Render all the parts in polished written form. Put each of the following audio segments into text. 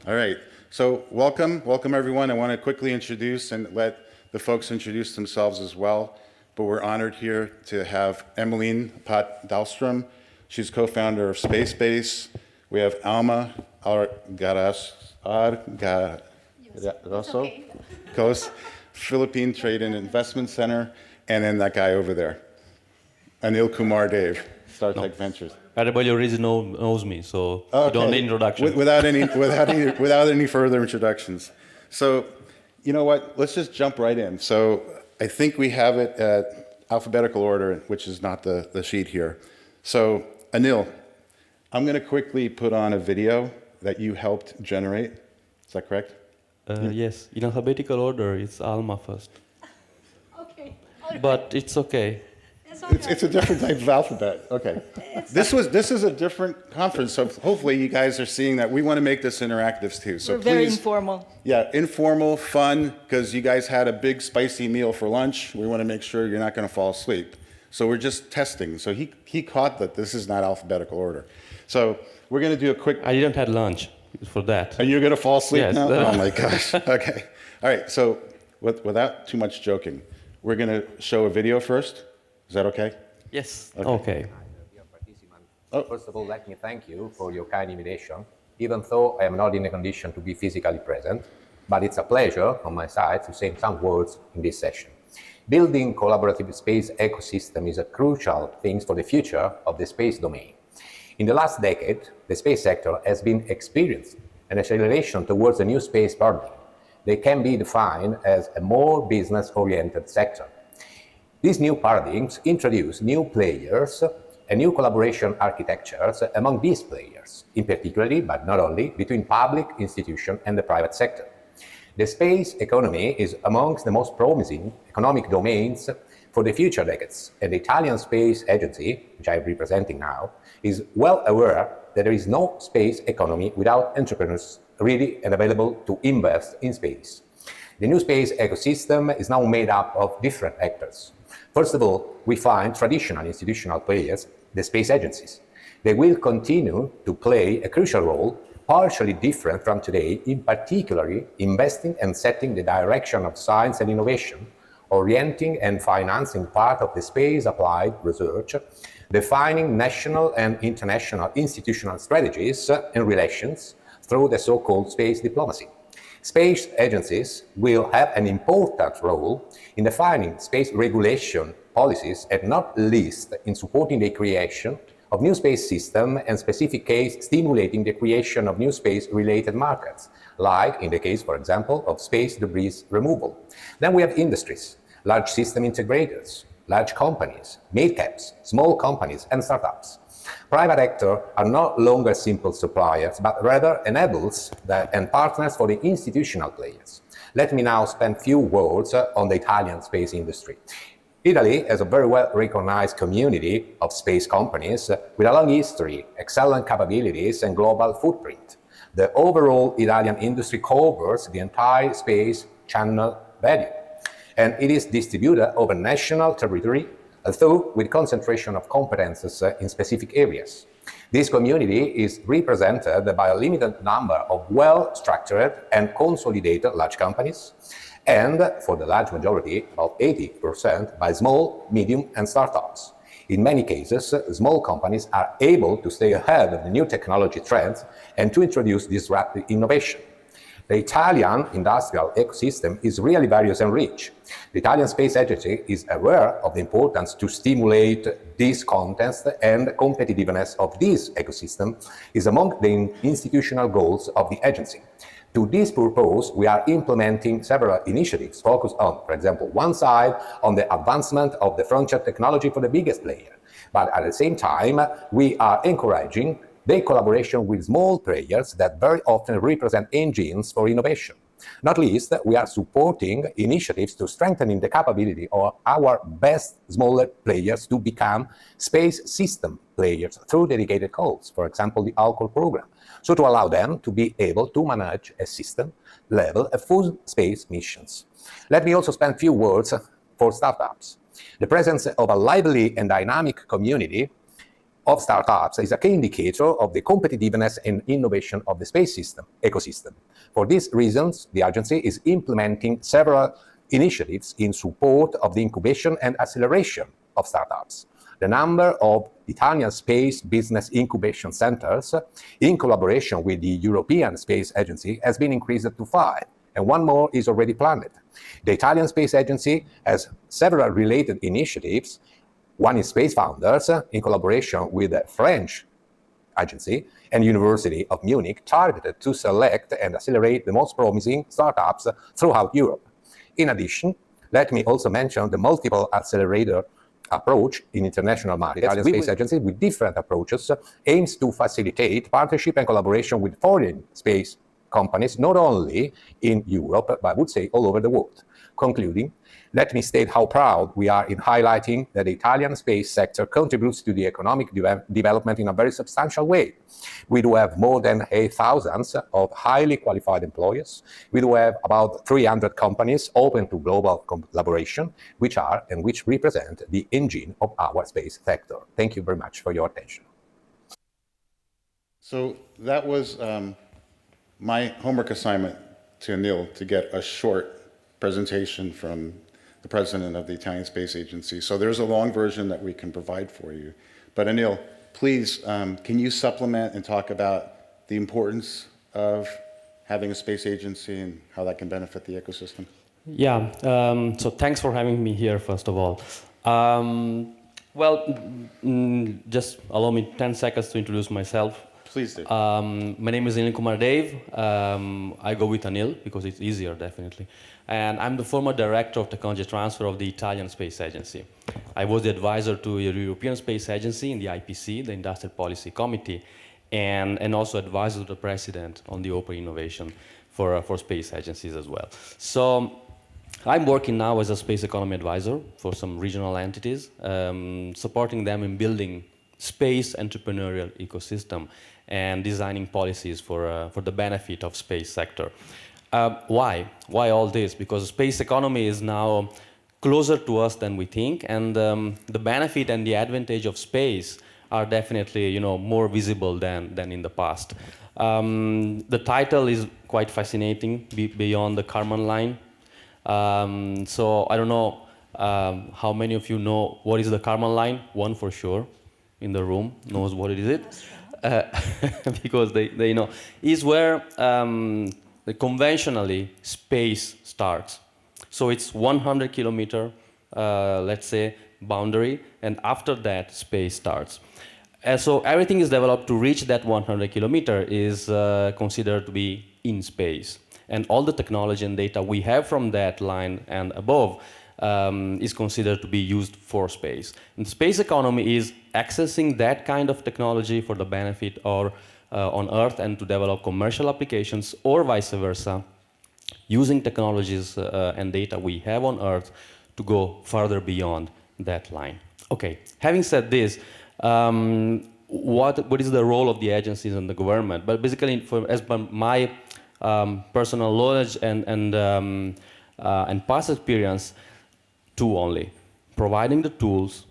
All right. So welcome everyone. I want to quickly introduce and let the folks introduce themselves as well. But we're honored here to have Emmeline Pat Dahlstrom. She's co-founder of Spacebase. We have Alma Argaroso, Coast Philippine Trade and Investment Center, and then that guy over there, Anil Kumar Dave, StarTech Ventures. Everybody already knows me, so you don't need introduction. Without any further introductions. So, you know what? Let's just jump right in. So, I think we have it at alphabetical order, which is not the sheet here. So, Anil, I'm going to quickly put on a video that you helped generate. Is that correct? Yes, in alphabetical order, it's Alma first. Okay. But it's okay. It's a different type of alphabet. Okay. This is a different conference, so hopefully you guys are seeing that we want to make this interactive too. So We're very please, informal. yeah, informal, fun, because you guys had a big spicy meal for lunch. We want to make sure you're not going to fall asleep. So we're just testing. So he caught that this is not alphabetical order. So we're going to do a quick. I didn't have lunch for that. And you're going to fall asleep yes, now? Oh my gosh. Okay. All right. So without too much joking, we're going to show a video first. Is that okay? Yes. Okay. Dear participants, first of all, let me thank you for your kind invitation, even though I am not in a condition to be physically present, but it's a pleasure on my side to say some words in this session. Building collaborative space ecosystem is a crucial thing for the future of the space domain. In the last decade, the space sector has been experiencing an acceleration towards a new space paradigm. They can be defined as a more business-oriented sector. These new paradigms introduce new players and new collaboration architectures among these players, in particular, but not only, between public institutions and the private sector. The space economy is amongst the most promising economic domains for the future decades, and the Italian Space Agency, which I am representing now, is well aware that there is no space economy without entrepreneurs ready and available to invest in space. The new space ecosystem is now made up of different actors. First of all, we find traditional institutional players, the space agencies. They will continue to play a crucial role, partially different from today, in particularly investing and setting the direction of science and innovation, orienting and financing part of the space applied research, defining national and international institutional strategies and relations through the so-called space diplomacy. Space agencies will have an important role in defining space regulation policies and not least in supporting the creation of new space systems and specific case stimulating the creation of new space-related markets, like in the case, for example, of space debris removal. Then we have industries, large system integrators, large companies, mid-caps, small companies, and startups. Private actors are no longer simple suppliers, but rather enablers and partners for the institutional players. Let me now spend a few words on the Italian space industry. Italy has a very well-recognized community of space companies with a long history, excellent capabilities, and global footprint. The overall Italian industry covers the entire space channel value, and it is distributed over national territory, although with concentration of competences in specific areas. This community is represented by a limited number of well-structured and consolidated large companies, and for the large majority, about 80%, by small, medium, and startups. In many cases, small companies are able to stay ahead of the new technology trends and to introduce disruptive innovation. The Italian industrial ecosystem is really various and rich. The Italian Space Agency is aware of the importance to stimulate this context, and competitiveness of this ecosystem is among the institutional goals of the agency. To this purpose, we are implementing several initiatives focused on, for example, one side, on the advancement of the frontier technology for the biggest player, but at the same time, we are encouraging the collaboration with small players that very often represent engines for innovation. Not least, we are supporting initiatives to strengthen the capability of our best smaller players to become space system players through dedicated calls, for example, the ALCOL program, so to allow them to be able to manage a system level of full space missions. Let me also spend a few words for startups. The presence of a lively and dynamic community of startups is a key indicator of the competitiveness and innovation of the space system ecosystem. For these reasons, the agency is implementing several initiatives in support of the incubation and acceleration of startups. The number of Italian space business incubation centers, in collaboration with the European Space Agency, has been increased to 5, and one more is already planned. The Italian Space Agency has several related initiatives. One is Space Founders, in collaboration with the French agency and University of Munich, targeted to select and accelerate the most promising startups throughout Europe. In addition, let me also mention the multiple accelerator approach in international markets. The Italian Space Agency, with different approaches, aims to facilitate partnership and collaboration with foreign space companies, not only in Europe, but I would say all over the world. Concluding, let me state how proud we are in highlighting that the Italian space sector contributes to the economic development in a very substantial way. We do have more than 8,000 of highly qualified employees. We do have about 300 companies open to global collaboration, which are and which represent the engine of our space sector. Thank you very much for your attention. So that was my homework assignment to Anil, to get a short presentation from the president of the Italian Space Agency. So there's a long version that we can provide for you. But Anil, please, can you supplement and talk about the importance of having a space agency and how that can benefit the ecosystem? Yeah, so thanks for having me here, first of all. Just allow me 10 seconds to introduce myself. Please do. My name is Anil Kumar Dave. I go with Anil because it's easier, definitely. And I'm the former director of technology transfer of the Italian Space Agency. I was the advisor to the European Space Agency in the IPC, the Industrial Policy Committee, and also advisor to the president on the open innovation for space agencies as well. So I'm working now as a space economy advisor for some regional entities, supporting them in building space entrepreneurial ecosystem and designing policies for the benefit of space sector. Why? Why all this? Because space economy is now closer to us than we think, and the benefit and the advantage of space are definitely, more visible than in the past. The title is quite fascinating, Beyond the Kármán line. So I don't know how many of you know what is the Kármán line. One for sure in the room knows what it is. Because they know. Is where conventionally space starts. So it's 100 kilometer, let's say, boundary, and after that space starts. So everything is developed to reach that 100 kilometer is considered to be in space. And all the technology and data we have from that line and above is considered to be used for space. And space economy is accessing that kind of technology for the benefit or on Earth and to develop commercial applications, or vice versa, using technologies and data we have on Earth to go further beyond that line. Okay, having said this, what is the role of the agencies and the government? But basically, as per my personal knowledge and past experience, two only: providing the tools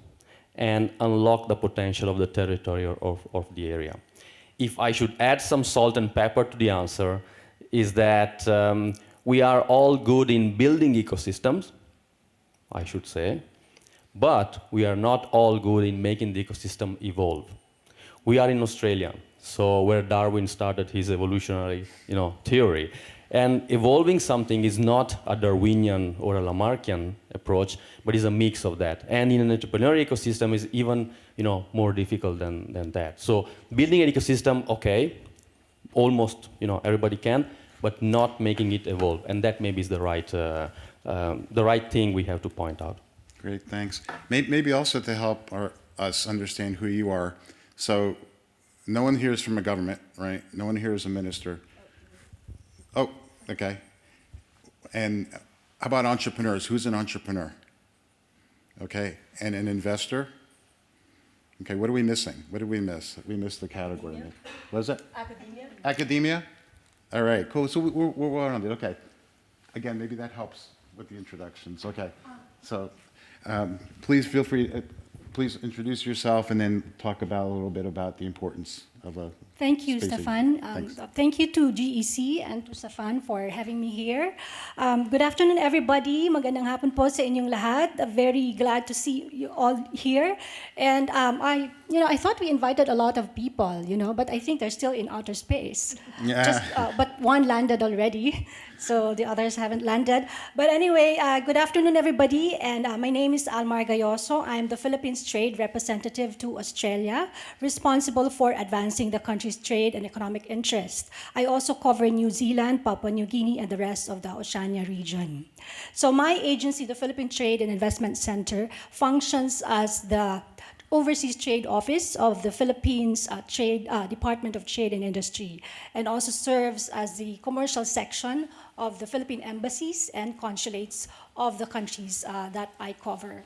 and unlock the potential of the territory of the area. If I should add some salt and pepper to the answer, is that we are all good in building ecosystems, I should say, but we are not all good in making the ecosystem evolve. We are in Australia, so where Darwin started his evolutionary, theory. And evolving something is not a Darwinian or a Lamarckian approach, but is a mix of that. And in an entrepreneurial ecosystem is even, more difficult than that. So building an ecosystem, okay, almost, everybody can, but not making it evolve. And that maybe is the right thing we have to point out. Great, thanks. Maybe also to help us understand who you are. So no one here is from a government, right? No one here is a minister. Oh, okay. And how about entrepreneurs? Who's an entrepreneur? Okay, and an investor? Okay, what are we missing? What did we miss? We missed the category. What is it? Academia. Academia? All right, cool. So we're on it. Okay. Again, maybe that helps with the introductions. Okay. So please feel free. please introduce yourself and then talk about a little bit about the importance of a Thank you, space Stefan. Thanks. Thank you to GEC and to Stefan for having me here. Good afternoon, everybody. Magandang hapon po sa inyong lahat. Very glad to see you all here. And I thought we invited a lot of people, but I think they're still in outer space. Yeah. But one landed already, so the others haven't landed. But anyway, good afternoon, everybody. And my name is Almar Gayoso. I'm the Philippines Trade Representative to Australia, responsible for advancing the country's trade and economic interests. I also cover New Zealand, Papua New Guinea, and the rest of the Oceania region. So my agency, the Philippine Trade and Investment Center, functions as the Overseas Trade Office of the Philippines Department of Trade and Industry, and also serves as the commercial section of the Philippine embassies and consulates of the countries that I cover.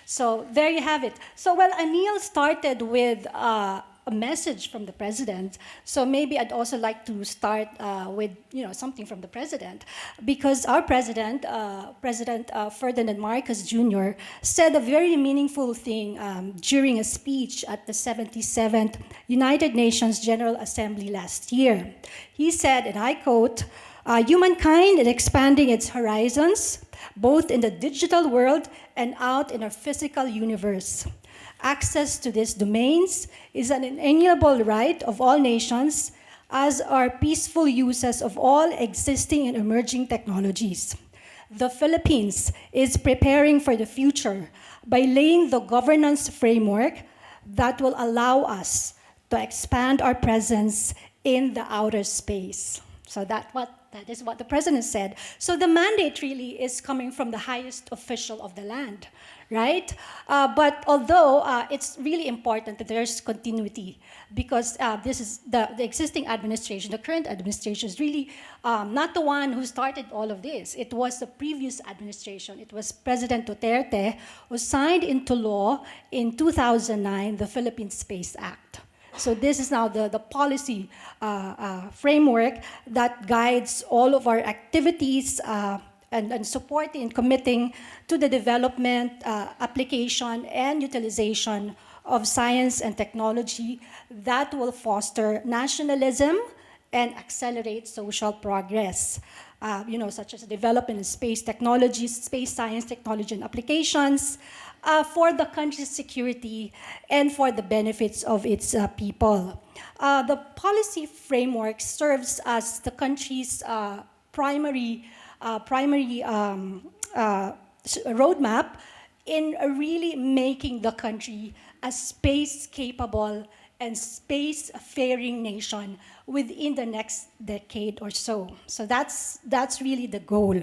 So there you have it. So Anil started with a message from the president. So maybe I'd also like to start with something from the president, because our president, President Ferdinand Marcos Jr., said a very meaningful thing during a speech at the 77th United Nations General Assembly last year. He said, and I quote, "Humankind is expanding its horizons, both in the digital world and out in our physical universe. Access to these domains is an inalienable right of all nations, as are peaceful uses of all existing and emerging technologies. The Philippines is preparing for the future by laying the governance framework that will allow us to expand our presence in the outer space." So that is what the president said. So the mandate really is coming from the highest official of the land, right? But although it's really important that there's continuity, because this is the existing administration, the current administration is really not the one who started all of this. It was the previous administration. It was President Duterte who signed into law in 2009 the Philippine Space Act. So this is now the policy framework that guides all of our activities and supporting and committing to the development, application, and utilization of science and technology that will foster nationalism and accelerate social progress. Such as development in space technology, space science, technology, and applications, for the country's security and for the benefits of its people. The policy framework serves as the country's primary roadmap in really making the country a space-capable and space-faring nation within the next decade or so. So that's really the goal.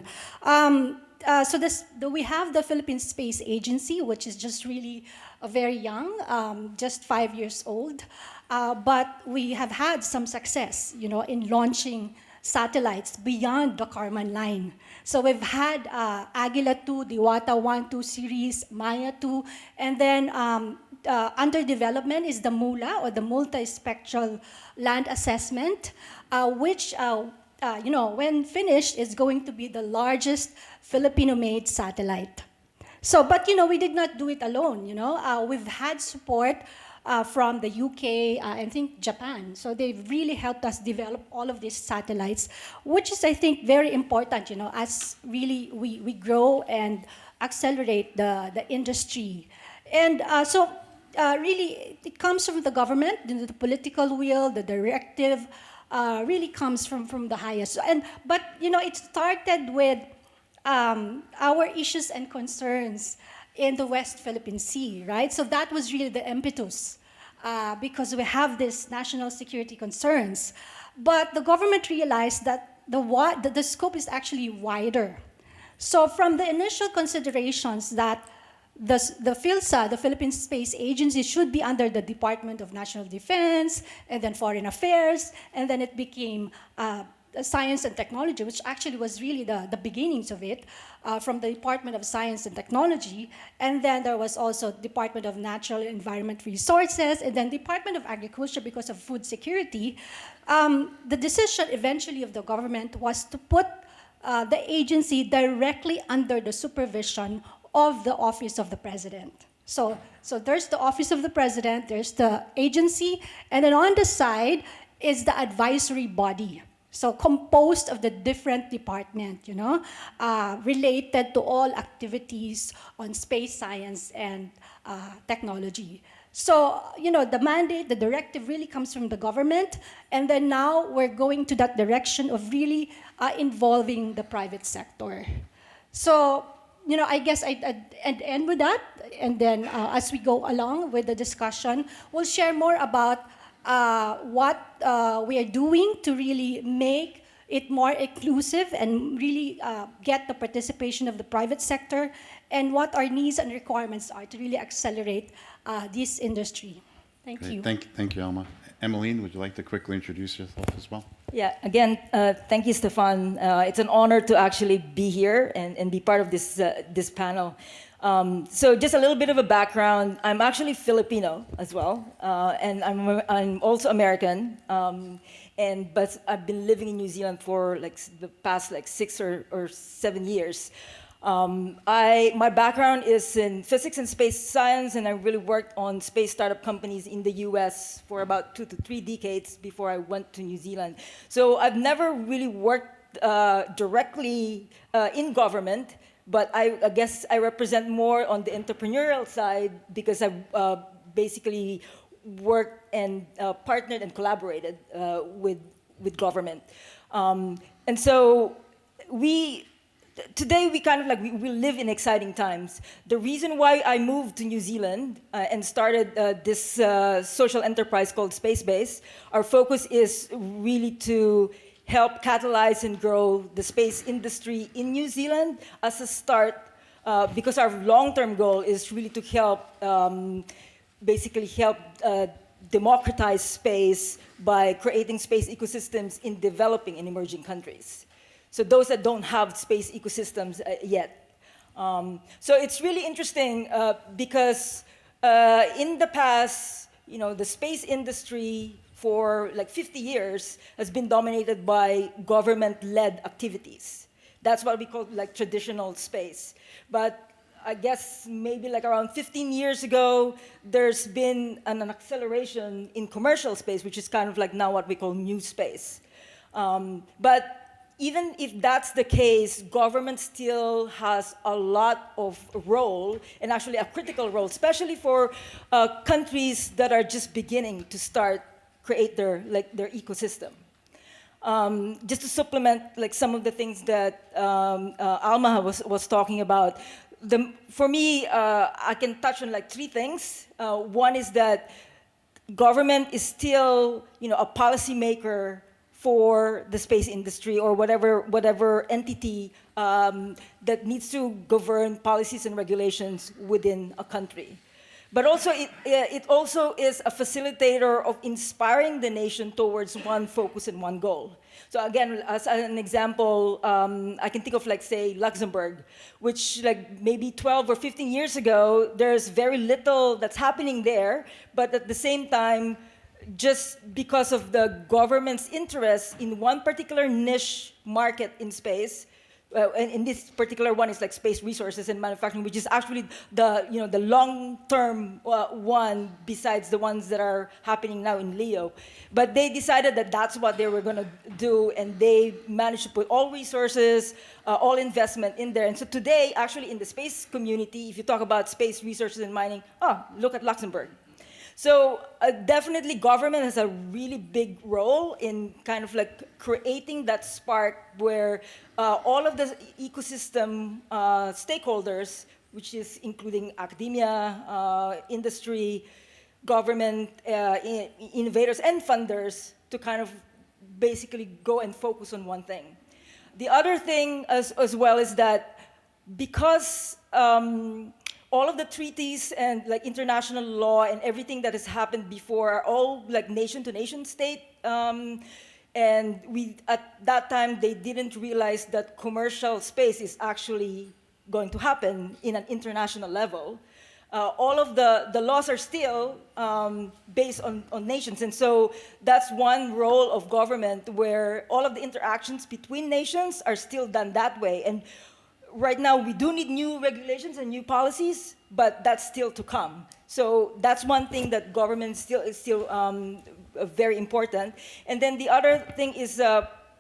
We have the Philippine Space Agency, which is just really very young, just 5 years old. But we have had some success, in launching satellites beyond the Kármán line. So we've had Agila 2, Diwata 1, 2 series, Maya 2, and then under development is the MULA, or the Multispectral Land Assessment, which when finished, is going to be the largest Filipino-made satellite. So, but we did not do it alone. We've had support from the UK, I think Japan. So they've really helped us develop all of these satellites, which is, I think, very important. As really we grow and accelerate the industry, and really it comes from the government, the political will, the directive. Really comes from the highest. But it started with our issues and concerns in the West Philippine Sea, right? So that was really the impetus, because we have these national security concerns. But the government realized that the scope is actually wider. So from the initial considerations that the PhilSA, the Philippine Space Agency, should be under the Department of National Defense, and then Foreign Affairs, and then it became Science and Technology, which actually was really the beginnings of it, from the Department of Science and Technology, and then there was also Department of Natural Environment Resources, and then Department of Agriculture because of food security. The decision eventually of the government was to put the agency directly under the supervision of the Office of the President. So there's the office of the president, there's the agency, and then on the side is the advisory body. So composed of the different departments, related to all activities on space science and technology. So, the mandate, the directive really comes from the government, and then now we're going to that direction of really involving the private sector. So, I guess I'd end with that, and then as we go along with the discussion, we'll share more about what we are doing to really make it more inclusive and really get the participation of the private sector, and what our needs and requirements are to really accelerate this industry. Thank you. Thank you, Alma. Emmeline, would you like to quickly introduce yourself as well? Yeah, again, thank you, Stefan. It's an honor to actually be here and be part of this panel. So just a little bit of a background. I'm actually Filipino as well, and I'm also American. But I've been living in New Zealand for the past 6 or 7 years. My background is in physics and space science, and I really worked on space startup companies in the US for about 2 to 3 decades before I went to New Zealand. So I've never really worked directly in government, but I guess I represent more on the entrepreneurial side because I've basically worked and partnered and collaborated with government. And so today we kind of we live in exciting times. The reason why I moved to New Zealand and started this social enterprise called Spacebase, our focus is really to help catalyze and grow the space industry in New Zealand as a start, because our long-term goal is really to help basically help democratize space by creating space ecosystems in developing and emerging countries. So those that don't have space ecosystems yet. So it's really interesting because in the past, the space industry for 50 years has been dominated by government-led activities. That's what we call traditional space. But I guess maybe around 15 years ago, there's been an acceleration in commercial space, which is kind of now what we call new space. But even if that's the case, government still has a lot of role, and actually a critical role, especially for countries that are just beginning to create their ecosystem. Just to supplement some of the things that Alma was talking about, for me, I can touch on 3 things. One is that government is still a policymaker for the space industry or whatever entity that needs to govern policies and regulations within a country. But also, it also is a facilitator of inspiring the nation towards one focus and one goal. So again, as an example, I can think of say Luxembourg, which maybe 12 or 15 years ago, there's very little that's happening there, but at the same time, just because of the government's interest in one particular niche market in space, and in this particular one is space resources and manufacturing, which is actually the long-term one besides the ones that are happening now in Leo. But they decided that that's what they were going to do, and they managed to put all resources, all investment in there. And so today, actually in the space community, if you talk about space resources and mining, look at Luxembourg. So definitely government has a really big role in kind of creating that spark where all of the ecosystem stakeholders, which is including academia, industry, government, innovators, and funders, to kind of basically go and focus on one thing. The other thing as well is that because all of the treaties and international law and everything that has happened before are all nation-to-nation state. And at that time, they didn't realize that commercial space is actually going to happen in an international level. All of the laws are still based on nations. And so that's one role of government where all of the interactions between nations are still done that way. And right now, we do need new regulations and new policies, but that's still to come. So that's one thing that government is still very important. And then the other thing is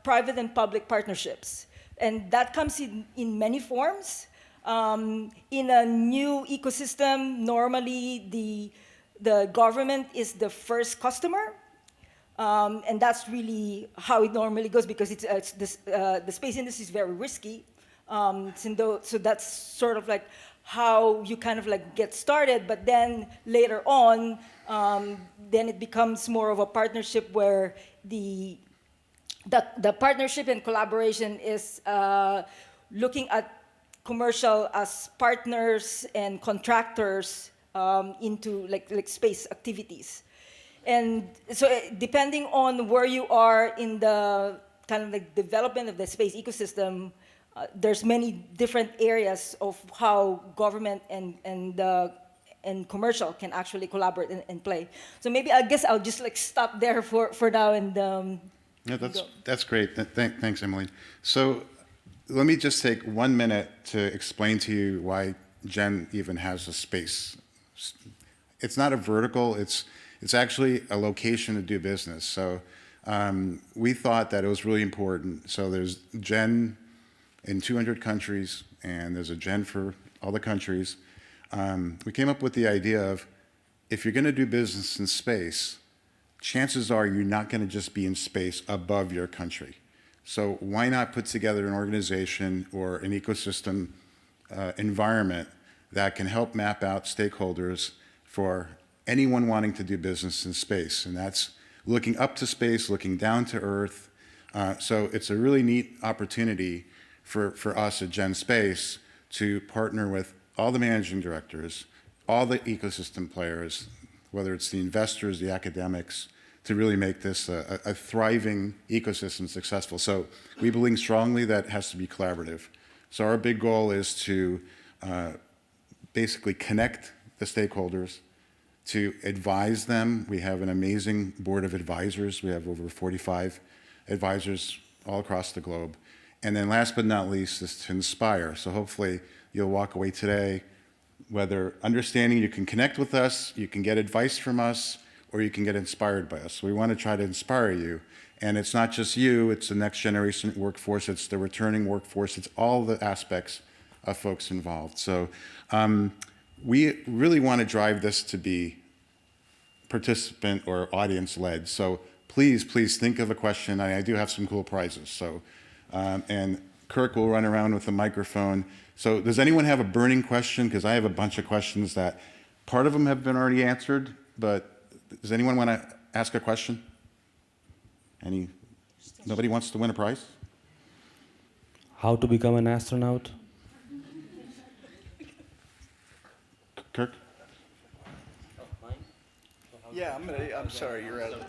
private and public partnerships. And that comes in many forms. In a new ecosystem, normally the government is the first customer. And that's really how it normally goes, because the space industry is very risky. So that's sort of like how you kind of like get started, but then later on, then it becomes more of a partnership where the partnership and collaboration is looking at commercial as partners and contractors into like space activities. And so depending on where you are in the kind of like development of the space ecosystem, there's many different areas of how government and commercial can actually collaborate and play. So maybe I guess I'll just like stop there for now and Yeah, that's great. Thanks, Emily. So let me just take 1 minute to explain to you why Gen even has a space. It's not a vertical, it's actually a location to do business. So we thought that it was really important. So there's Gen in 200 countries, and there's a Gen for all the countries. We came up with the idea of, if you're going to do business in space, chances are you're not going to just be in space above your country. So why not put together an organization or an ecosystem environment that can help map out stakeholders for anyone wanting to do business in space? And that's looking up to space, looking down to Earth. So it's a really neat opportunity for us at Gen Space to partner with all the managing directors, all the ecosystem players, whether it's the investors, the academics, to really make this a thriving ecosystem successful. So we believe strongly that it has to be collaborative. So our big goal is to basically connect the stakeholders, to advise them. We have an amazing board of advisors. We have over 45 advisors all across the globe. And then last but not least is to inspire. So hopefully you'll walk away today, whether understanding you can connect with us, you can get advice from us, or you can get inspired by us. So we want to try to inspire you. And it's not just you, it's the next generation workforce, it's the returning workforce, it's all the aspects of folks involved. So we really want to drive this to be participant or audience-led. So please think of a question. I do have some cool prizes. So, and Kirk will run around with a microphone. So does anyone have a burning question? Because I have a bunch of questions that part of them have been already answered, but does anyone want to ask a question? Nobody wants to win a prize? How to become an astronaut? Kirk? Yeah, I'm sorry, you're out.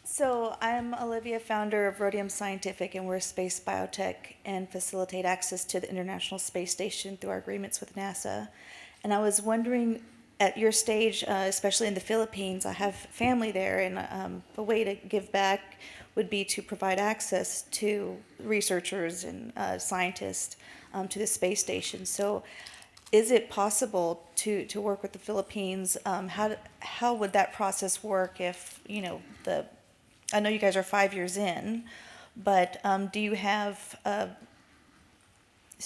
So I'm Olivia, founder of Rhodium Scientific, and we're a space biotech and facilitate access to the International Space Station through our agreements with NASA. And I was wondering, at your stage, especially in the Philippines, I have family there, and a way to give back would be to provide access to researchers and scientists to the space station. So is it possible to work with the Philippines? How would that process work if, I know you guys are 5 years in, but do you have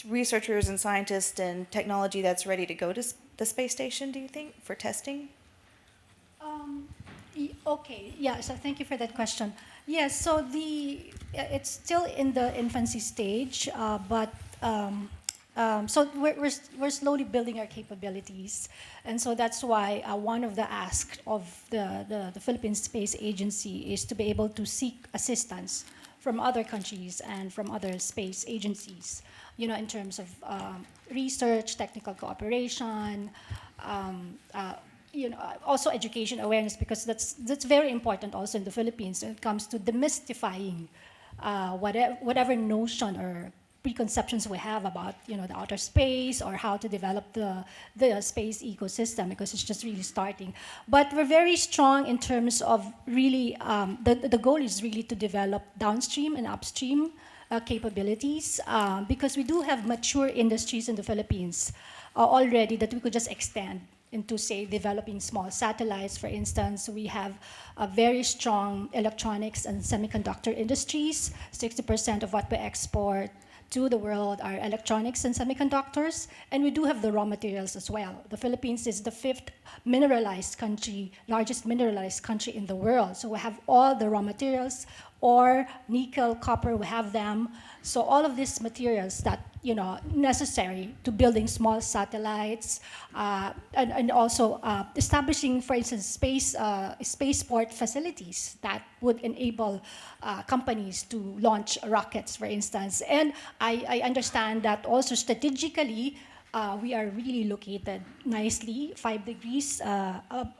researchers and scientists and technology that's ready to go to the space station, do you think, for testing? Okay, yeah, so thank you for that question. Yes, so it's still in the infancy stage, but so we're slowly building our capabilities, and so that's why one of the asks of the Philippine Space Agency is to be able to seek assistance from other countries and from other space agencies, in terms of research, technical cooperation, also education awareness, because that's very important also in the Philippines when it comes to demystifying whatever notion or preconceptions we have about the outer space or how to develop the space ecosystem, because it's just really starting. But we're very strong in terms of really the goal is really to develop downstream and upstream capabilities because we do have mature industries in the Philippines already that we could just extend into, say, developing small satellites. For instance, we have a very strong electronics and semiconductor industries. 60% of what we export to the world are electronics and semiconductors, and we do have the raw materials as well. The Philippines is the fifth mineralized country, largest mineralized country in the world. So we have all the raw materials, ore, nickel, copper, we have them. So all of these materials that, necessary to building small satellites, and also establishing, for instance, spaceport facilities that would enable companies to launch rockets, for instance. And I understand that also strategically, we are really located nicely 5 degrees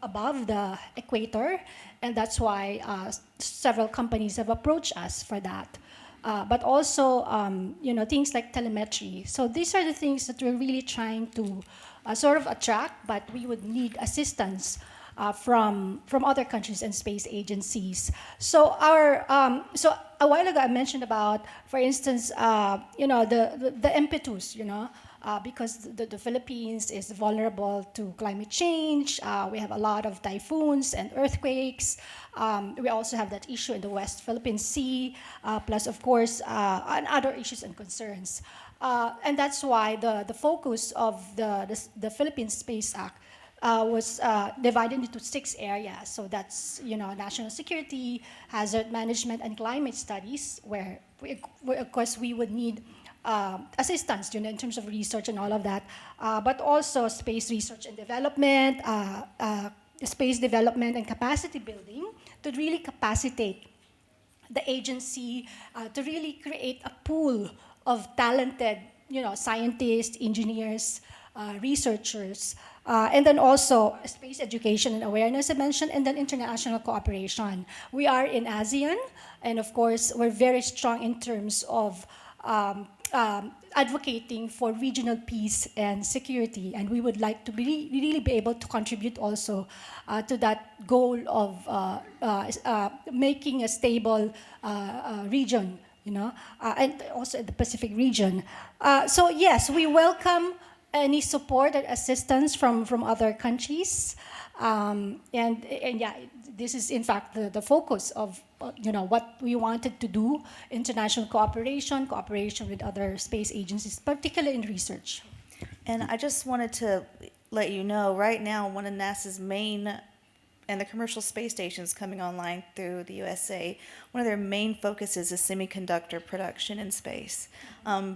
above the equator, and that's why several companies have approached us for that. But also, things like telemetry. So these are the things that we're really trying to sort of attract, but we would need assistance from other countries and space agencies. So so a while ago I mentioned about, for instance, the impetus, because the Philippines is vulnerable to climate change. We have a lot of typhoons and earthquakes. We also have that issue in the West Philippine Sea, plus, of course, and other issues and concerns. And that's why the focus of the Philippine Space Act was divided into 6 areas. So that's, national security, hazard management, and climate studies, where of course, we would need assistance, in terms of research and all of that, but also space research and development, space development and capacity building to really capacitate the agency, to really create a pool of talented, scientists, engineers, researchers, and then also space education and awareness I mentioned, and then international cooperation. We are in ASEAN, and of course, we're very strong in terms of advocating for regional peace and security, and we would like to really be able to contribute also to that goal of making a stable region, and also the Pacific region. So yes, we welcome any support or assistance from other countries, and yeah, this is in fact the focus of what we wanted to do: international cooperation with other space agencies, particularly in research. And I just wanted to let you know, right now, one of NASA's main, and the commercial space stations coming online through the USA, one of their main focuses is semiconductor production in space,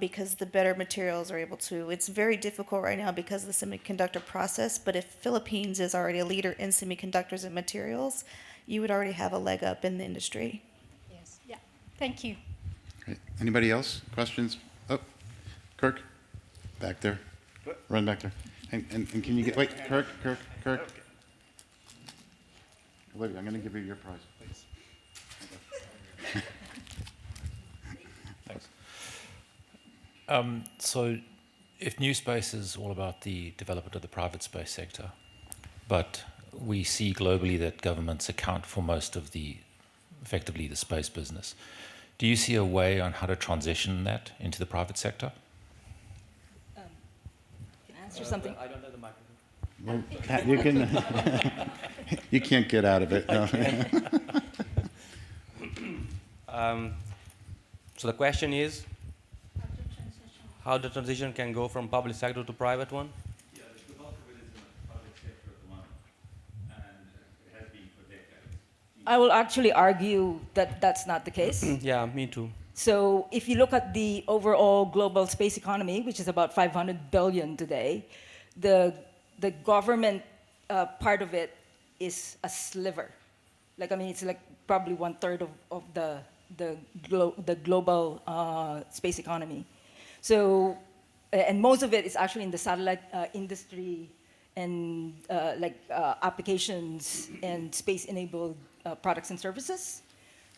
because the better materials are able to. It's very difficult right now because of the semiconductor process, but if Philippines is already a leader in semiconductors and materials, you would already have a leg up in the industry. Yes, yeah, thank you. Okay. Anybody else? Questions? Oh, Kirk, back there. Run back there. And can you wait, Kirk. Olivia, I'm going to give you your prize. Thanks. So if new space is all about the development of the private space sector, but we see globally that governments account for most of effectively the space business, do you see a way on how to transition that into the private sector? Can I answer something? I don't have the microphone. Well, you can. You can't get out of it. No. So the question is, how the transition can go from public sector to private one? Yeah, the bulk of it is in the public sector at the moment, and it has been for decades. I will actually argue that that's not the case. Yeah, me too. So if you look at the overall global space economy, which is about 500 billion today, the government part of it is a sliver. It's like probably 1/3 of the global space economy. So, and most of it is actually in the satellite industry and applications and space-enabled products and services.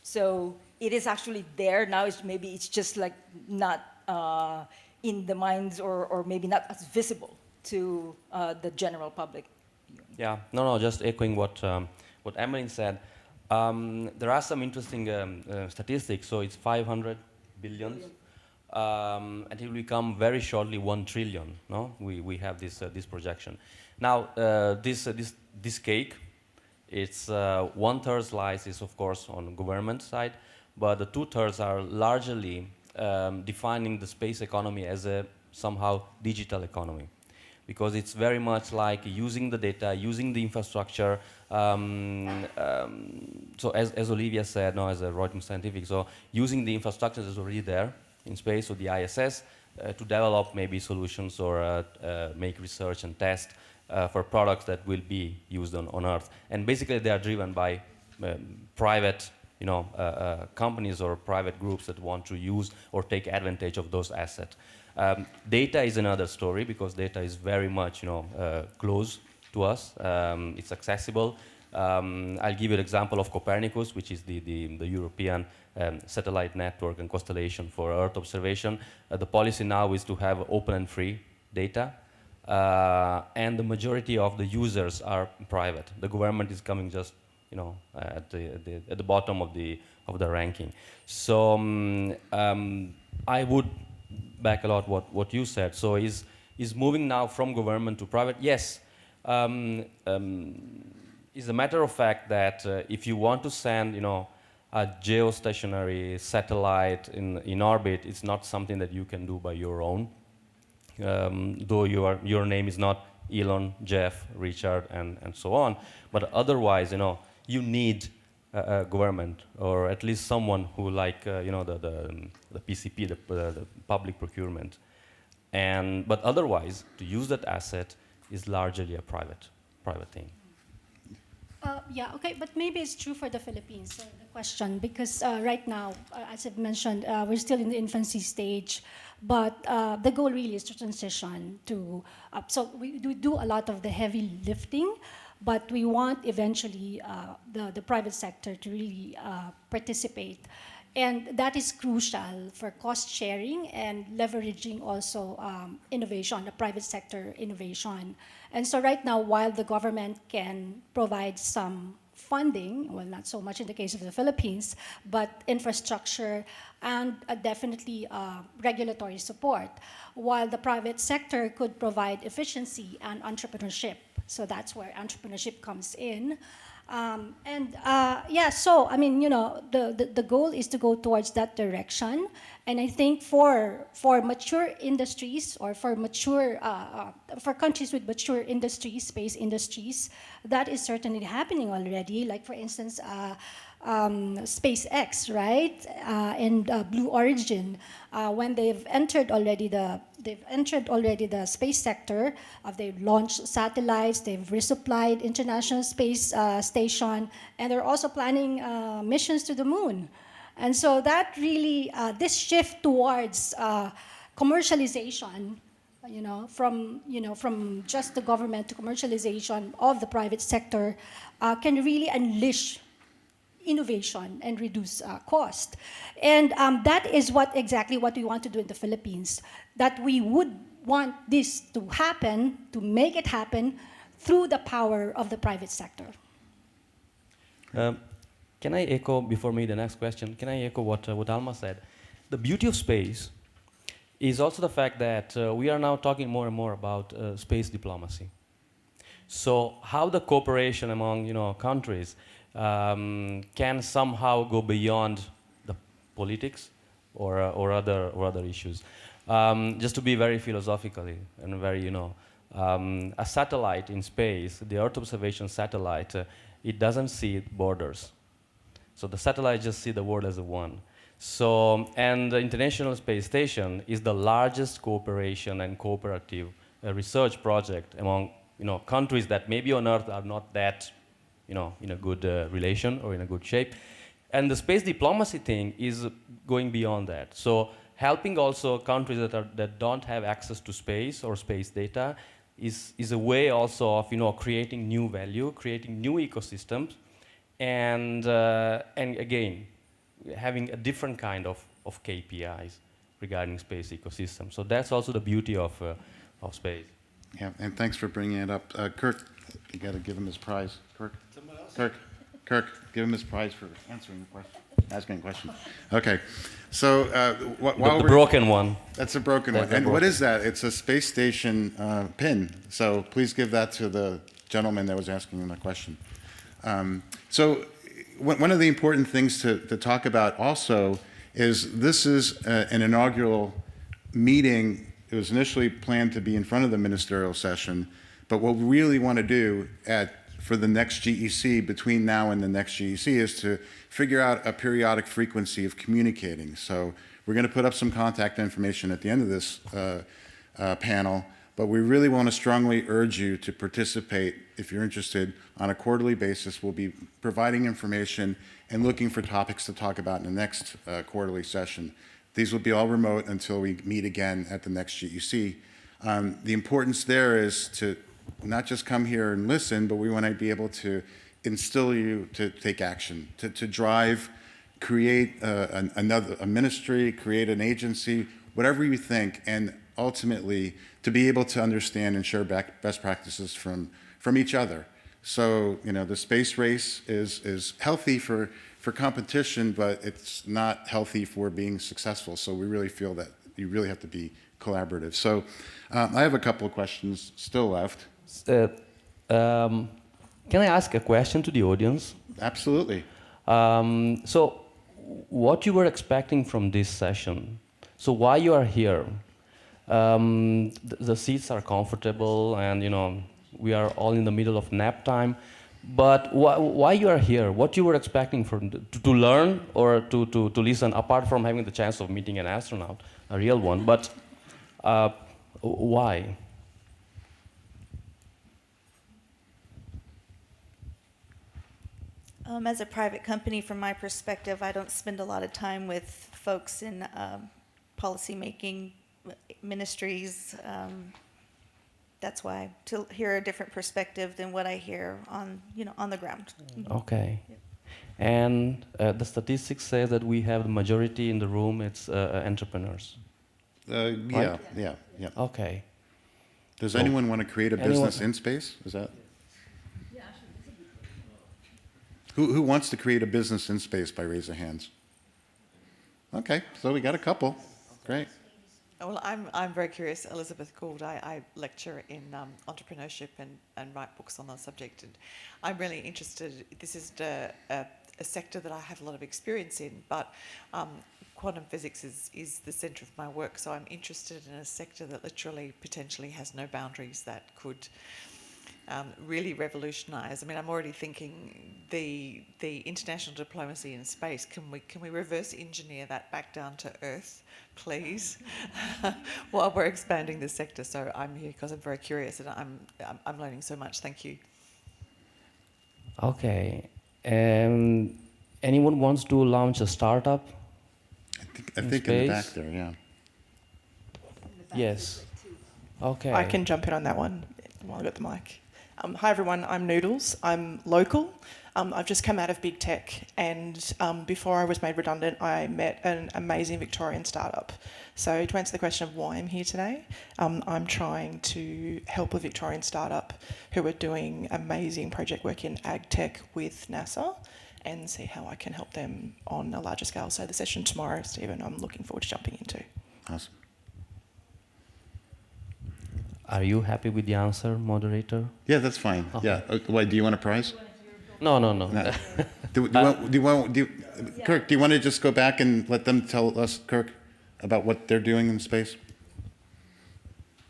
So it is actually there now. Maybe it's just like not in the minds or maybe not as visible to the general public. Yeah, no, just echoing what Emmeline said. There are some interesting statistics. So it's 500 billions. And it will become very shortly 1 trillion. No, we have this projection. Now this cake, it's 1/3 lies is of course on the government side, but the 2/3 are largely defining the space economy as a somehow digital economy, because it's very much like using the data, using the infrastructure. So as Olivia said, no, as a Reutemann Scientific, so using the infrastructure that's already there in space, so the ISS, to develop maybe solutions or make research and test for products that will be used on Earth. And basically they are driven by private companies or private groups that want to use or take advantage of those assets. Data is another story, because data is very much close to us. It's accessible. I'll give you an example of Copernicus, which is the European satellite network and constellation for Earth observation. The policy now is to have open and free data, and the majority of the users are private. The government is coming just at the bottom of the ranking. So I would back a lot what you said. So is moving now from government to private? Yes. It's a matter of fact that if you want to send a geostationary satellite in orbit, it's not something that you can do by your own. Though your name is not Elon, Jeff, Richard, and so on, but otherwise, you need a government, or at least someone who the PCP, the public procurement, but otherwise, to use that asset is largely a private thing. Yeah, okay, but maybe it's true for the Philippines, the question, because right now, as I've mentioned, we're still in the infancy stage, but the goal really is to transition to, so we do a lot of the heavy lifting, but we want eventually the private sector to really participate. And that is crucial for cost sharing and leveraging also innovation, the private sector innovation. And so right now, while the government can provide some funding, well, not so much in the case of the Philippines, but infrastructure and definitely regulatory support, while the private sector could provide efficiency and entrepreneurship. So that's where entrepreneurship comes in. So I mean, the goal is to go towards that direction, and I think for mature industries, or for countries with mature industries, space industries, that is certainly happening already. Like for instance, SpaceX, right, and Blue Origin, when they've entered already the space sector. They've launched satellites, they've resupplied International Space Station, and they're also planning missions to the moon. And so that really, this shift towards commercialization, from just the government to commercialization of the private sector, can really unleash innovation and reduce cost. And that is exactly what we want to do in the Philippines, that we would want this to happen, to make it happen through the power of the private sector. Can I echo, before me the next question, can I echo what Alma said? The beauty of space is also the fact that we are now talking more and more about space diplomacy. So how the cooperation among countries can somehow go beyond the politics or other issues. Just to be very philosophically and very a satellite in space, the Earth observation satellite, it doesn't see borders. So the satellite just see the world as a one. So, and the International Space Station is the largest cooperation and cooperative research project among countries that maybe on Earth are not that in a good relation or in a good shape. And the space diplomacy thing is going beyond that. So helping also countries that don't have access to space or space data is a way also of creating new value, creating new ecosystems, and again having a different kind of KPIs regarding space ecosystem. So that's also the beauty of space. Yeah, and thanks for bringing it up. Kirk, you got to give him his prize. Kirk, give him his prize for answering the question. asking a question. Okay. So The broken one. That's a broken That's one. a And what broken- is that? It's a space station pin. So please give that to the gentleman that was asking the question. So one of the important things to talk about also is this is an inaugural meeting. It was initially planned to be in front of the ministerial session, but what we really want to do for the next GEC, between now and the next GEC, is to figure out a periodic frequency of communicating. So we're going to put up some contact information at the end of this panel, but we really want to strongly urge you to participate if you're interested on a quarterly basis. We'll be providing information and looking for topics to talk about in the next quarterly session. These will be all remote until we meet again at the next GEC. The importance there is to not just come here and listen, but we want to be able to instill you to take action, to drive, create a ministry, create an agency, whatever you think, and ultimately to be able to understand and share best practices from each other. So, the space race is healthy for competition, but it's not healthy for being successful. So we really feel that you really have to be collaborative. So I have a couple of questions still left. Can I ask a question to the audience? Absolutely. So, what you were expecting from this session? So, why you are here? The seats are comfortable, and we are all in the middle of nap time. But why you are here? What you were expecting to learn or to listen? Apart from having the chance of meeting an astronaut, a real one, but why? As a private company, from my perspective, I don't spend a lot of time with folks in policy-making ministries. That's why, to hear a different perspective than what I hear on the ground. Okay. And the statistics say that we have the majority in the room, it's entrepreneurs. Yeah. Okay. Does anyone want to create a business in space? Is that? Who wants to create a business in space by raise of hands? Okay, so we got a couple. Great. Well, I'm very curious. Elizabeth Gould. I lecture in entrepreneurship and write books on the subject, and I'm really interested. This is a sector that I have a lot of experience in, but quantum physics is the centre of my work. So I'm interested in a sector that literally potentially has no boundaries, that could really revolutionise. I mean, I'm already thinking the international diplomacy in space. Can we reverse engineer that back down to Earth, please? While we're expanding this sector. So I'm here because I'm very curious, and I'm learning so much. Thank you. Okay. Anyone wants to launch a startup? I think in the back there, yeah. Yes. Okay. I can jump in on that one while I've got the mic. Hi everyone, I'm Noodles. I'm local. I've just come out of big tech, and before I was made redundant, I met an amazing Victorian startup. So to answer the question of why I'm here today, I'm trying to help a Victorian startup who are doing amazing project work in ag tech with NASA, and see how I can help them on a larger scale. So the session tomorrow, Stephen, I'm looking forward to jumping into. Awesome. Are you happy with the answer, moderator? Yeah, that's fine. Yeah. Why, do you want a prize? No. Kirk, do you want to just go back and let them tell us, Kirk, about what they're doing in space?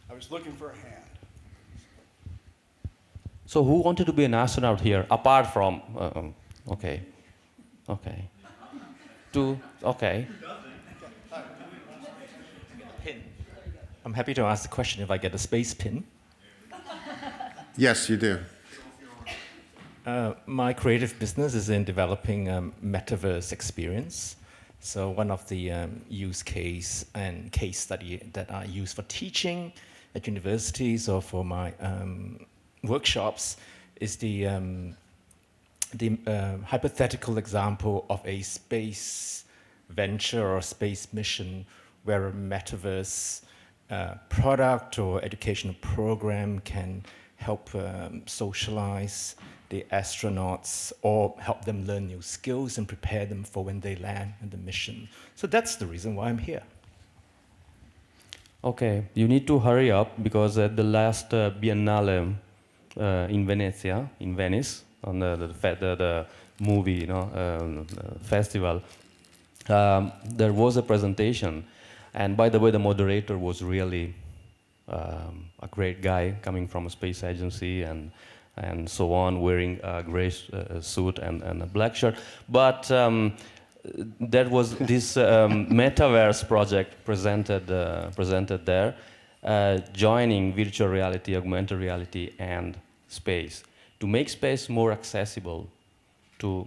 I was looking for a hand. So who wanted to be an astronaut here, apart from... okay. Okay. I'm happy to ask the question if I get a space pin. Yes, you do. My creative business is in developing a metaverse experience. So one of the use case and case study that I use for teaching at universities or for my workshops is the hypothetical example of a space venture or space mission where a metaverse product or educational program can help socialize the astronauts or help them learn new skills and prepare them for when they land on the mission. So that's the reason why I'm here. Okay, you need to hurry up because at the last Biennale in Venezia, in Venice, on the movie festival, there was a presentation, and by the way, the moderator was really a great guy coming from a space agency and so on, wearing a gray suit and a black shirt. But there was this metaverse project presented there, joining virtual reality, augmented reality, and space to make space more accessible to,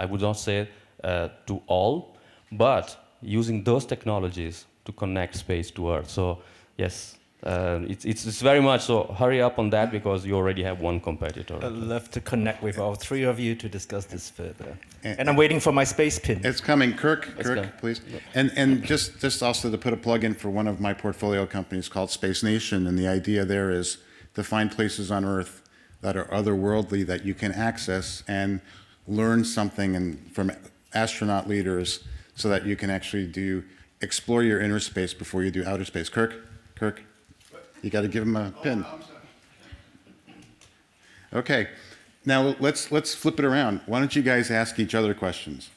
I would not say to all, but using those technologies to connect space to Earth. So yes, it's very much so. Hurry up on that because you already have one competitor. I'd love to connect with all three of you to discuss this further. And I'm waiting for my space pin. It's coming. Kirk, go. please. And just also to put a plug in for one of my portfolio companies called Space Nation, and the idea there is to find places on Earth that are otherworldly that you can access and learn something from astronaut leaders so that you can actually explore your inner space before you do outer space. Kirk, you got to give him a pin. Okay, now let's flip it around. Why don't you guys ask each other questions?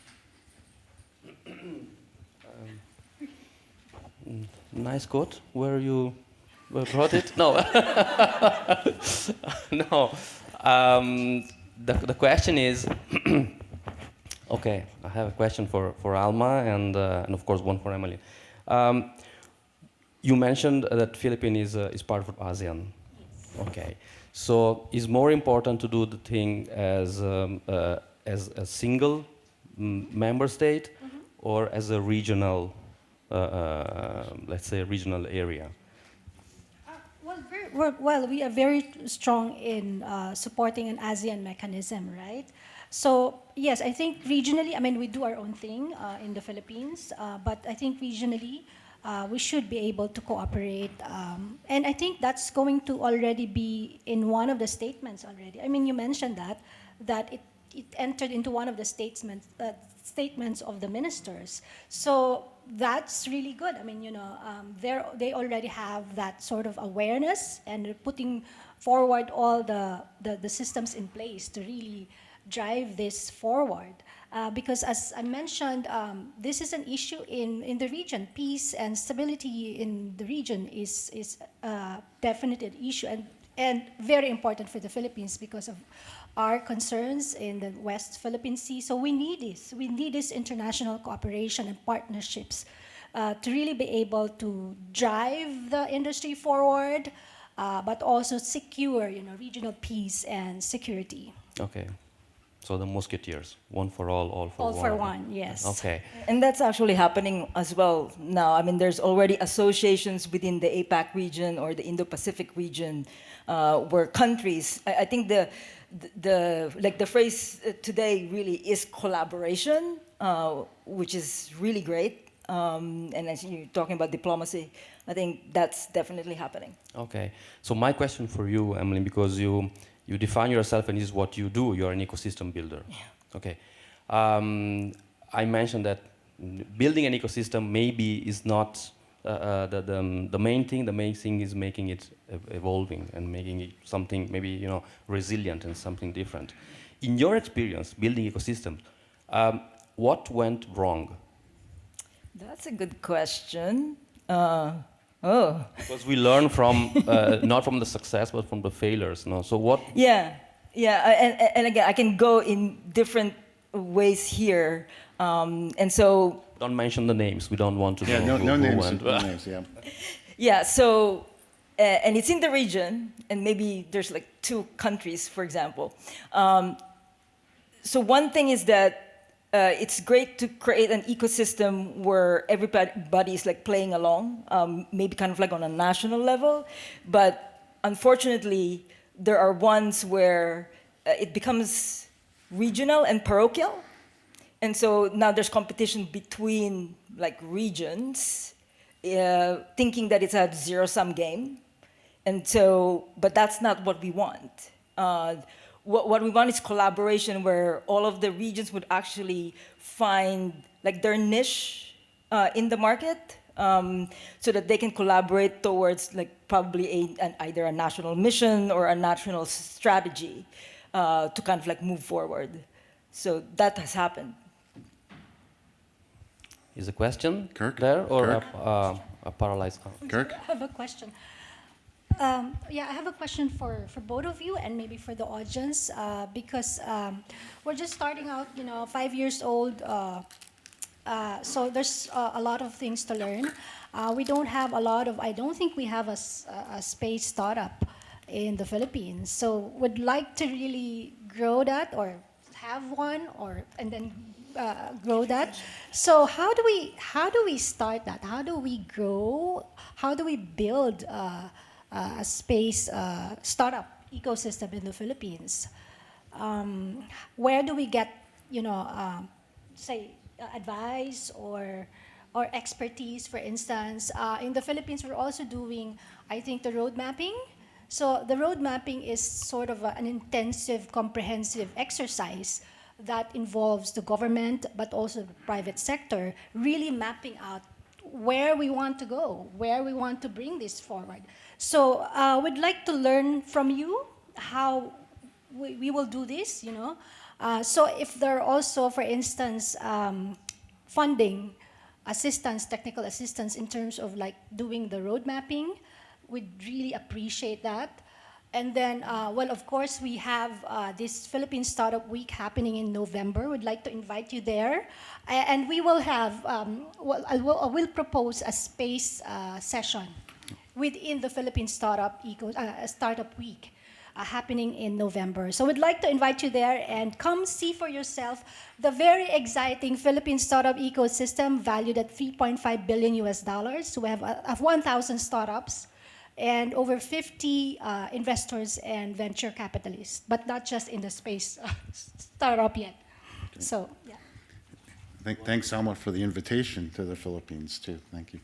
Nice quote. Where you brought it? No. No. The question is, okay, I have a question for Alma and of course one for Emily. You mentioned that Philippines is part of ASEAN. Okay. So is more important to do the thing as a single member state or as a regional, let's say, regional area? Well, we are very strong in supporting an ASEAN mechanism, right? So yes, I think regionally, I mean, we do our own thing in the Philippines, but I think regionally, we should be able to cooperate. And I think that's going to already be in one of the statements already. I mean, you mentioned that it entered into one of the statements of the ministers. So that's really good. I mean, they already have that sort of awareness and they're putting forward all the systems in place to really drive this forward. Because as I mentioned, this is an issue in the region. Peace and stability in the region is definitely an issue and very important for the Philippines because of our concerns in the West Philippine Sea. So we need this. We need this international cooperation and partnerships to really be able to drive the industry forward, but also secure, regional peace and security. Okay. So the musketeers, one for all for one. All for one, yes. Okay. And that's actually happening as well now. I mean, there's already associations within the APAC region or the Indo-Pacific region where countries, I think the phrase today really is collaboration, which is really great. And as you're talking about diplomacy, I think that's definitely happening. Okay. So my question for you, Emily, because you define yourself and this is what you do. You're an ecosystem builder. Yeah. Okay. I mentioned that building an ecosystem maybe is not the main thing. The main thing is making it evolving and making it something maybe resilient and something different. In your experience building ecosystems, what went wrong? That's a good question. Because we learn from not from the success but from the failures. No? So what? Yeah. And again, I can go in different ways here, and so. Don't mention the names. We don't want to. Yeah, know no who names. went. No names. Yeah. Yeah. So, and it's in the region, and maybe there's like 2 countries, for example. So one thing is that. It's great to create an ecosystem where everybody is like playing along, maybe kind of like on a national level. But unfortunately, there are ones where it becomes regional and parochial. And so now there's competition between like regions, thinking that it's a zero-sum game. And so, but that's not what we want. What we want is collaboration where all of the regions would actually find like their niche in the market, so that they can collaborate towards like probably either a national mission or a national strategy to kind of like move forward. So that has happened. Is a question Kirk? there or Kirk? a paralyzed? Kirk? I have a question. Yeah, I have a question for both of you and maybe for the audience, because we're just starting out, 5 years old, so there's a lot of things to learn. We don't have I don't think we have a space startup in the Philippines, so would like to really grow that or have one and then grow that. So how do we start that? How do we grow? How do we build a space startup ecosystem in the Philippines? Where do we get, say, advice or expertise? For instance, in the Philippines, we're also doing, I think, the road mapping. So the road mapping is sort of an intensive, comprehensive exercise that involves the government, but also the private sector, really mapping out where we want to go, where we want to bring this forward. So we'd like to learn from you how we will do this, So if there are also, for instance, funding assistance, technical assistance in terms of like doing the road mapping, we'd really appreciate that. And then, of course, we have this Philippine Startup Week happening in November. We'd like to invite you there. And we will have, I will propose a space session within the Philippine Startup Week happening in November. So we'd like to invite you there and come see for yourself the very exciting Philippine startup ecosystem valued at $3.5 billion US. We have 1,000 startups and over 50 investors and venture capitalists, but not just in the space startup yet. Okay. So, yeah. Thanks, Alma, for the invitation to the Philippines, too. Thank you.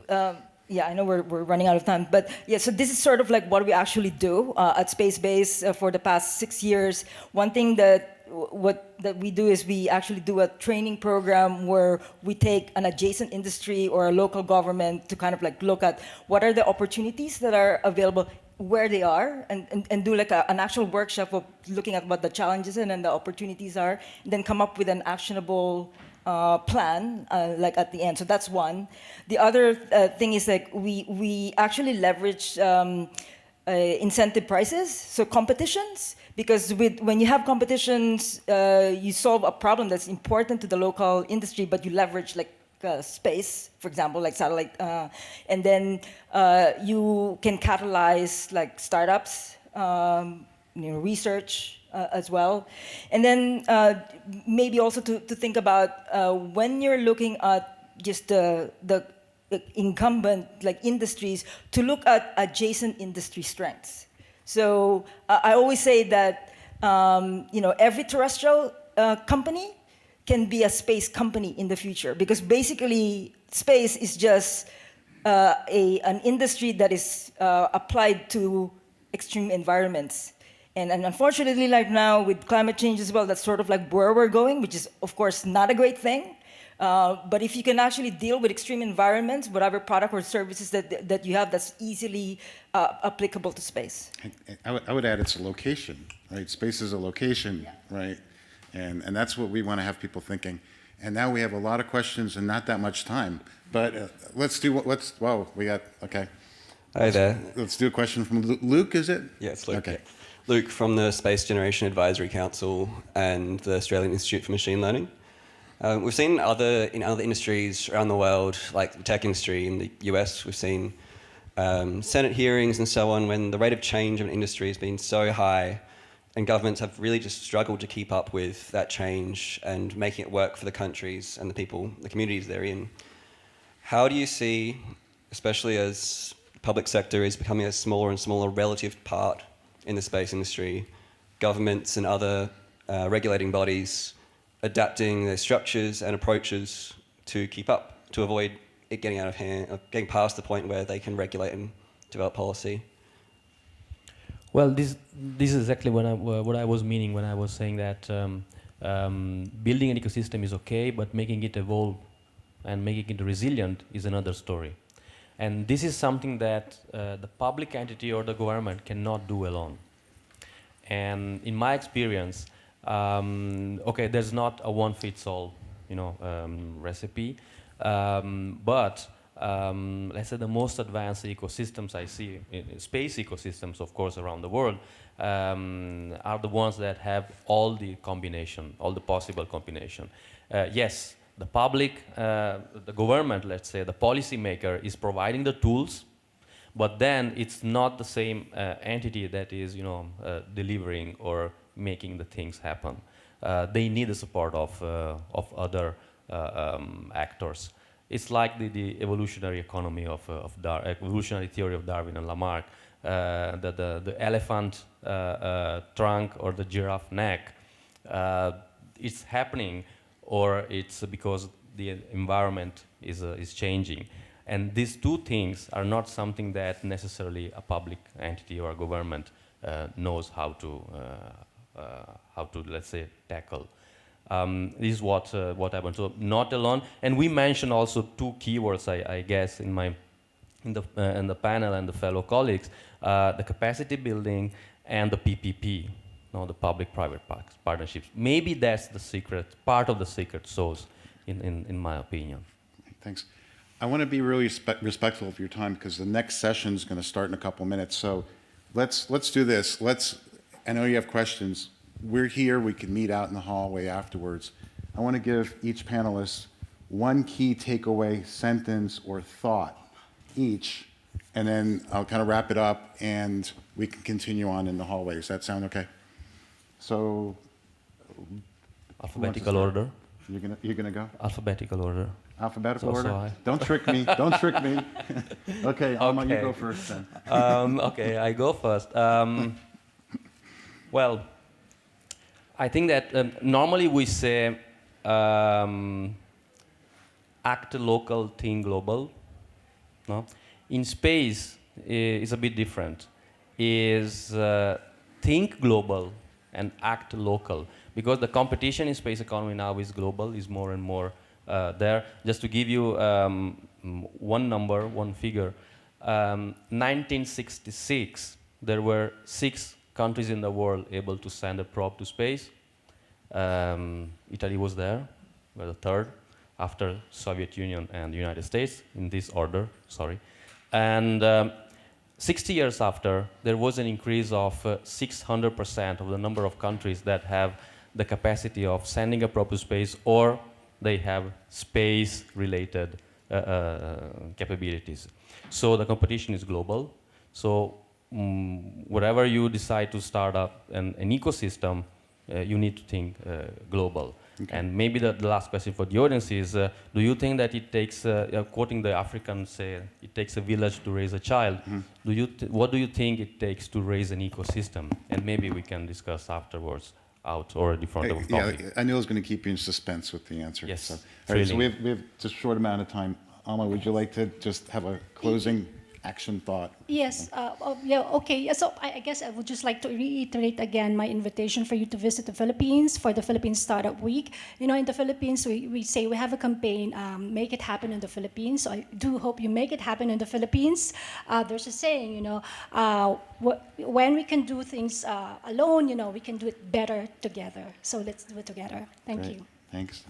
So, yeah, I know we're running out of time, but yeah, so this is sort of like what we actually do at Spacebase for the past 6 years. One thing that we do is we actually do a training program where we take an adjacent industry or a local government to kind of like look at what are the opportunities that are available, where they are, and do like an actual workshop of looking at what the challenges and the opportunities are, and then come up with an actionable plan like at the end. So that's one. The other thing is like we actually leverage incentive prices, so competitions, because when you have competitions, you solve a problem that's important to the local industry, but you leverage like space, for example, like satellite, and then you can catalyze like startups, research as well. And then maybe also to think about when you're looking at just the incumbent like industries, to look at adjacent industry strengths. So I always say that every terrestrial company can be a space company in the future, because basically space is just an industry that is applied to extreme environments. And unfortunately, like now with climate change as well, that's sort of like where we're going, which is of course not a great thing. But if you can actually deal with extreme environments, whatever product or services that you have, that's easily applicable to space. I would add it's a location, right? Space is a location, right? And that's what we want to have people thinking. And now we have a lot of questions and not that much time. But okay. Hi there. Let's do a question from Luke, is it? Yeah, it's Luke. Okay. Luke from the Space Generation Advisory Council and the Australian Institute for Machine Learning. We've seen in other industries around the world, like the tech industry in the US, we've seen Senate hearings and so on, when the rate of change of an industry has been so high and governments have really just struggled to keep up with that change and making it work for the countries and the people, the communities they're in. How do you see, especially as the public sector is becoming a smaller and smaller relative part in the space industry, governments and other regulating bodies adapting their structures and approaches to keep up, to avoid it getting out of hand, getting past the point where they can regulate and develop policy? Well, this is exactly what I was meaning when I was saying that building an ecosystem is okay, but making it evolve and making it resilient is another story. And this is something that the public entity or the government cannot do alone. And in my experience, okay, there's not a one-fits-all, recipe, but let's say the most advanced ecosystems I see, space ecosystems, of course, around the world, are the ones that have all the combination, all the possible combination. Yes, the public, the government, let's say, the policymaker is providing the tools, but then it's not the same entity that is, delivering or making the things happen. They need the support of other actors. It's like the evolutionary economy of evolutionary theory of Darwin and Lamarck. The elephant trunk or the giraffe neck. It's happening, or it's because the environment is changing. And these two things are not something that necessarily a public entity or a government knows how to, let's say, tackle. This is what happened. So not alone. And we mentioned also two keywords, I guess, in the panel and the fellow colleagues: the capacity building and the PPP, the public-private partnerships. Maybe that's the secret, part of the secret sauce, in my opinion. Thanks. I want to be really respectful of your time because the next session is going to start in a couple minutes. So let's do this. I know you have questions. We're here. We can meet out in the hallway afterwards. I want to give each panelist one key takeaway sentence or thought each, and then I'll kind of wrap it up and we can continue on in the hallway. Does that sound okay? So, alphabetical order. You're gonna go? Alphabetical order. Alphabetical order? Don't trick me. Don't trick me. Okay, Alma, you go first then. Okay, I go first. Well, I think that normally we say act local, think global. No? In space, it's a bit different. Is think global and act local, because the competition in space economy now is global, is more and more there. Just to give you one number, one figure, 1966, there were 6 countries in the world able to send a probe to space. Italy was there, were the 3rd, after Soviet Union and the United States, in this order, sorry. And 60 years after, there was an increase of 600% of the number of countries that have the capacity of sending a probe to space, or they have space-related capabilities. So the competition is global. So wherever you decide to start up an ecosystem, you need to think global. Okay. And maybe the last question for the audience is, do you think that it takes, quoting the Africans say, it takes a village to raise a child. Mm-hmm. What do you think it takes to raise an ecosystem? And maybe we can discuss afterwards out or in front of a coffee. Yeah, I knew I was going to keep you in suspense with the answer. Yes. So, all right, so we have just a short amount of time. Alma, would you like to just have a closing action thought? Yes, okay. So I guess I would just like to reiterate again my invitation for you to visit the Philippines for the Philippines Startup Week. In the Philippines, we say we have a campaign, make it happen in the Philippines. So I do hope you make it happen in the Philippines. There's a saying, when we can do things alone, we can do it better together. So let's do it together. Thank you. Thanks.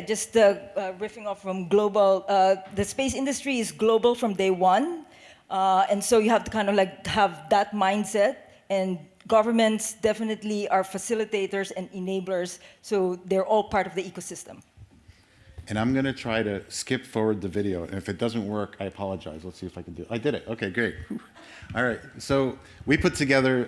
Just riffing off from global, the space industry is global from day one. And so you have to kind of have that mindset, and governments definitely are facilitators and enablers. So they're all part of the ecosystem. And I'm going to try to skip forward the video. And if it doesn't work, I apologize. Let's see if I can do it. I did it. Okay, great. All right. So we put together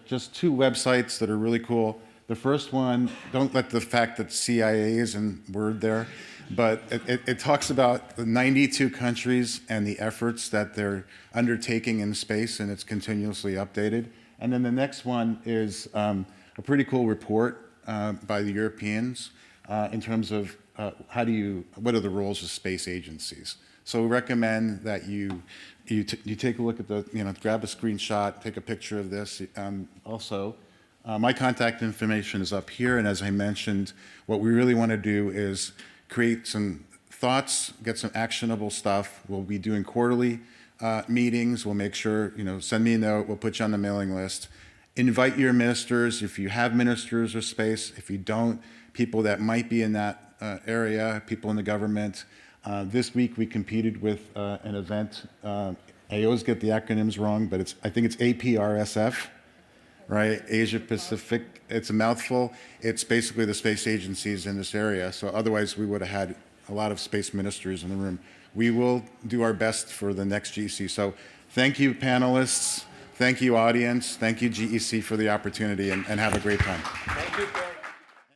just 2 websites that are really cool. The first one, don't let the fact that CIA is in word there, but it talks about the 92 countries and the efforts that they're undertaking in space, and it's continuously updated. And then the next one is a pretty cool report by the Europeans in terms of what are the roles of space agencies. So we recommend that you take a look at the, grab a screenshot, take a picture of this. Also, my contact information is up here, and as I mentioned, what we really want to do is create some thoughts, get some actionable stuff. We'll be doing quarterly meetings. We'll make sure, send me a note. We'll put you on the mailing list. Invite your ministers, if you have ministers or space. If you don't, people that might be in that area, people in the government. This week we competed with an event. I always get the acronyms wrong, but I think it's APRSF, right? Asia Pacific. It's a mouthful. It's basically the space agencies in this area. So otherwise we would have had a lot of space ministers in the room. We will do our best for the next GEC. So thank you, panelists. Thank you, audience. Thank you, GEC, for the opportunity, and have a great time. Thank you,